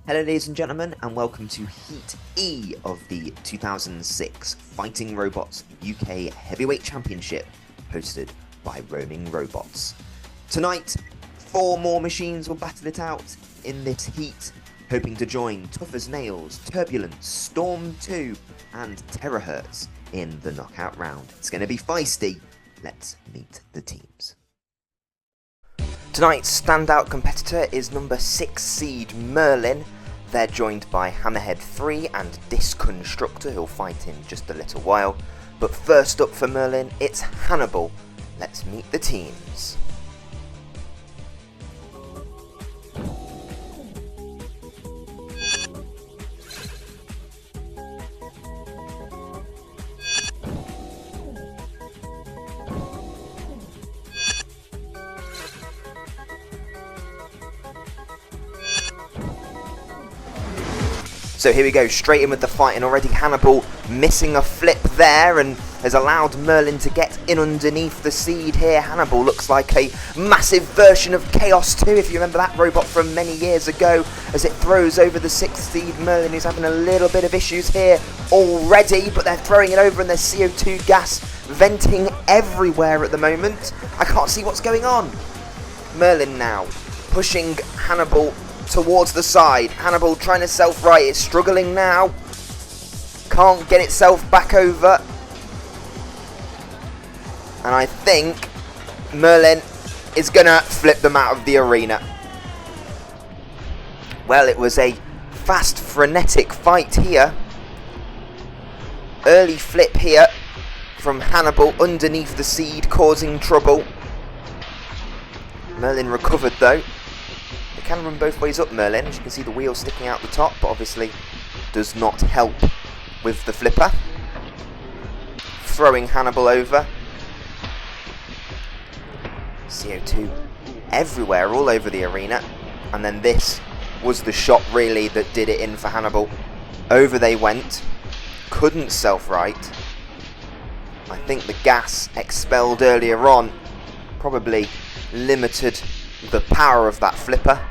Hello ladies and gentlemen, and welcome to Heat E of the 2006 Fighting Robots UK Heavyweight Championship, hosted by Roaming Robots. Tonight, 4 more machines will battle it out in this heat, hoping to join Tough as Nails, Turbulence, Storm 2 and Terahertz in the knockout round. It's going to be feisty. Let's meet the teams. Tonight's standout competitor is number 6 seed Merlin. They're joined by Hammerhead 3 and Disconstructor, who'll fight in just a little while. But first up for Merlin, it's Hannibal. Let's meet the teams. So here we go, straight in with the fight, and already Hannibal missing a flip there and has allowed Merlin to get in underneath the seed here. Hannibal looks like a massive version of Chaos 2, if you remember that robot from many years ago, as it throws over the 6th seed. Merlin is having a little bit of issues here already, but they're throwing it over and there's CO2 gas venting everywhere at the moment. I can't see what's going on. Merlin now pushing Hannibal towards the side. Hannibal trying to self-right. It's struggling now. Can't get itself back over. And I think Merlin is going to flip them out of the arena. Well, it was a fast, frenetic fight here. Early flip here from Hannibal underneath the seed, causing trouble. Merlin recovered though. Can run both ways up Merlin, as you can see the wheel sticking out the top, but obviously does not help with the flipper. Throwing Hannibal over. CO2 everywhere, all over the arena, and then this was the shot really that did it in for Hannibal. Over they went, couldn't self-right. I think the gas expelled earlier on probably limited the power of that flipper.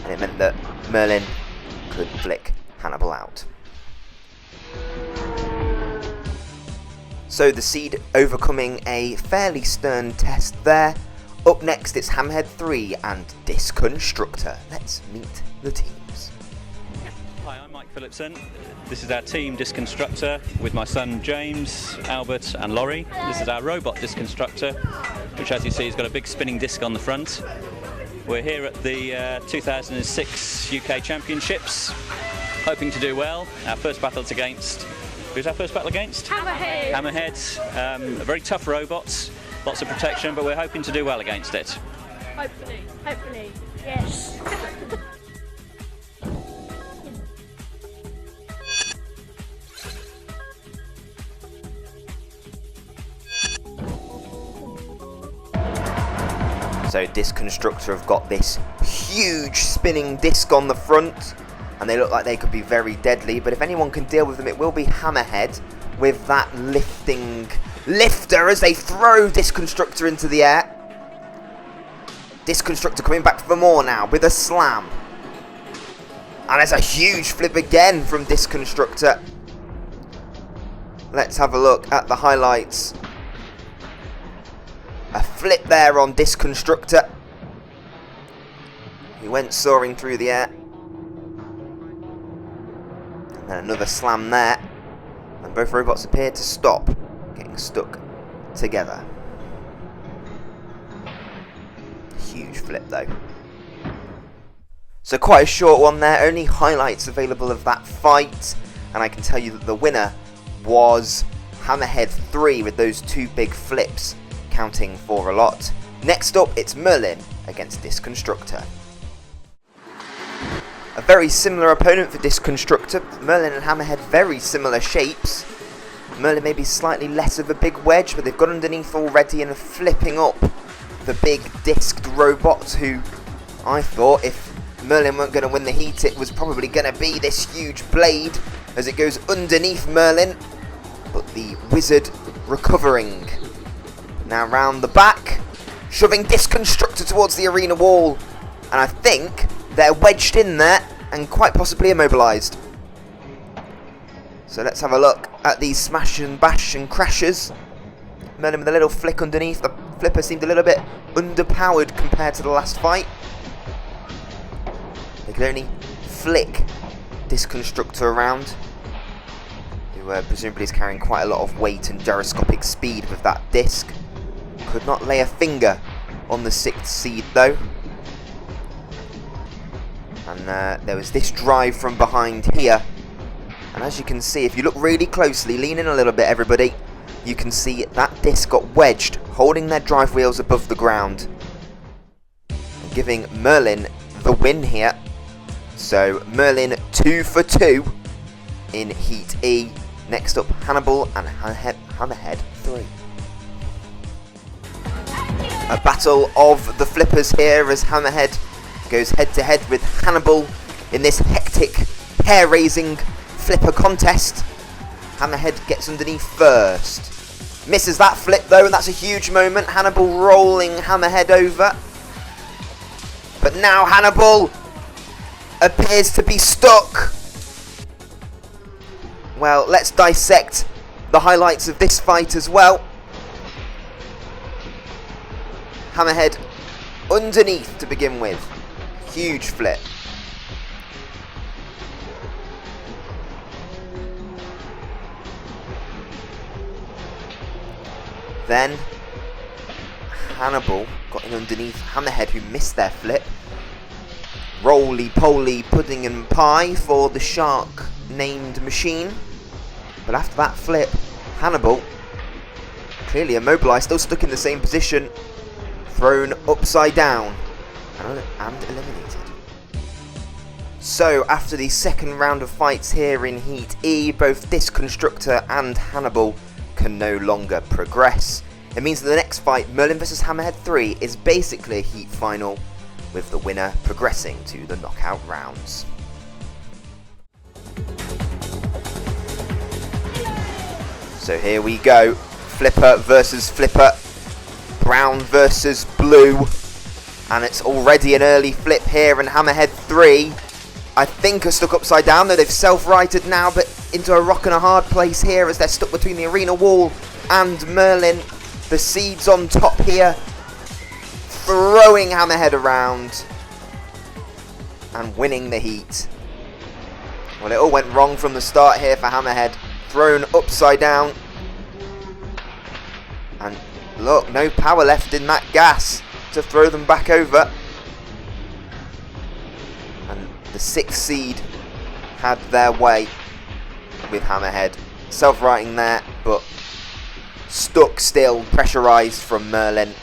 And it meant that Merlin could flick Hannibal out. So the seed overcoming a fairly stern test there. Up next it's Hammerhead 3 and Disconstructor. Let's meet the teams. Hi, I'm Mike Phillipson. This is our team Disconstructor with my son James, Albert and Laurie. This is our robot Disconstructor, which as you see has got a big spinning disc on the front. We're here at the 2006 UK Championships, hoping to do well. Our first battle's against... Who's our first battle against? Hammerhead. Hammerhead. A very tough robot, lots of protection, but we're hoping to do well against it. Hopefully, yes. So Disconstructor have got this huge spinning disc on the front, and they look like they could be very deadly, but if anyone can deal with them it will be Hammerhead with that lifter as they throw Disconstructor into the air. Disconstructor coming back for more now with a slam. And there's a huge flip again from Disconstructor. Let's have a look at the highlights. A flip there on Disconstructor. He went soaring through the air. And then another slam there. And both robots appear to stop, getting stuck together. Huge flip though. So quite a short one there, only highlights available of that fight. And I can tell you that the winner was Hammerhead 3 with those 2 big flips, counting for a lot. Next up, it's Merlin against Disconstructor. A very similar opponent for Disconstructor. Merlin and Hammerhead very similar shapes. Merlin maybe slightly less of a big wedge, but they've got underneath already and are flipping up the big disced robots, who I thought if Merlin weren't going to win the heat, it was probably going to be this huge blade as it goes underneath Merlin. But the wizard recovering. Now round the back, shoving Disconstructor towards the arena wall. And I think they're wedged in there and quite possibly immobilised. So let's have a look at these smash and bash and crashes. Merlin with a little flick underneath. The flipper seemed a little bit underpowered compared to the last fight. They could only flick Disconstructor around, who presumably is carrying quite a lot of weight and gyroscopic speed with that disc. Could not lay a finger on the 6th seed though. And there was this drive from behind here. And as you can see, if you look really closely, lean in a little bit everybody, you can see that disc got wedged, holding their drive wheels above the ground, and giving Merlin the win here. So Merlin 2 for 2 in Heat E. Next up, Hannibal and Hammerhead 3. A battle of the flippers here as Hammerhead goes head to head with Hannibal in this hectic, hair-raising flipper contest. Hammerhead gets underneath first. Misses that flip though, and that's a huge moment. Hannibal rolling Hammerhead over. But now Hannibal appears to be stuck. Well, let's dissect the highlights of this fight as well. Hammerhead underneath to begin with. Huge flip. Then Hannibal got in underneath Hammerhead, who missed their flip. Roly-poly pudding and pie for the shark named machine. But after that flip, Hannibal, clearly immobilised, still stuck in the same position, thrown upside down and eliminated. So after the second round of fights here in Heat E, both Disconstructor and Hannibal can no longer progress. It means that the next fight, Merlin vs Hammerhead 3, is basically a heat final, with the winner progressing to the knockout rounds. So here we go, flipper versus flipper, brown versus blue, and it's already an early flip here, and Hammerhead 3, I think, are stuck upside down, though they've self-righted now, but into a rock and a hard place here as they're stuck between the arena wall and Merlin. The seeds on top here, throwing Hammerhead around and winning the heat. Well, it all went wrong from the start here for Hammerhead. Thrown upside down. And look, no power left in that gas to throw them back over. And the 6th seed had their way with Hammerhead. Self-righting there, but stuck still, pressurised from Merlin.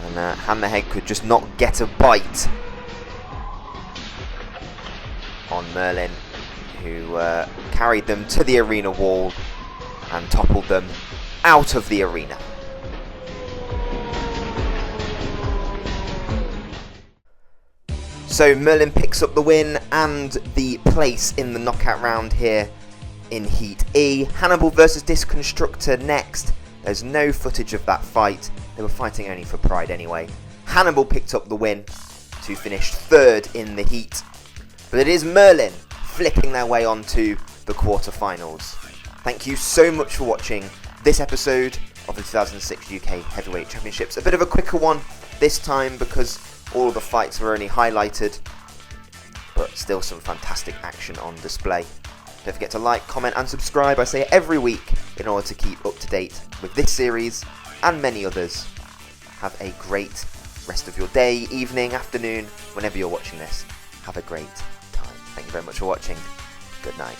And Hammerhead could just not get a bite on Merlin, who carried them to the arena wall and toppled them out of the arena. So Merlin picks up the win and the place in the knockout round here in Heat E. Hannibal versus Disconstructor next. There's no footage of that fight. They were fighting only for pride anyway. Hannibal picked up the win to finish 3rd in the heat. But it is Merlin flipping their way onto the quarterfinals. Thank you so much for watching this episode of the 2006 UK Heavyweight Championships. A bit of a quicker one this time because all of the fights were only highlighted, but still some fantastic action on display. Don't forget to like, comment and subscribe, I say it every week, in order to keep up to date with this series and many others. Have a great rest of your day, evening, afternoon, whenever you're watching this. Have a great time. Thank you very much for watching. Good night.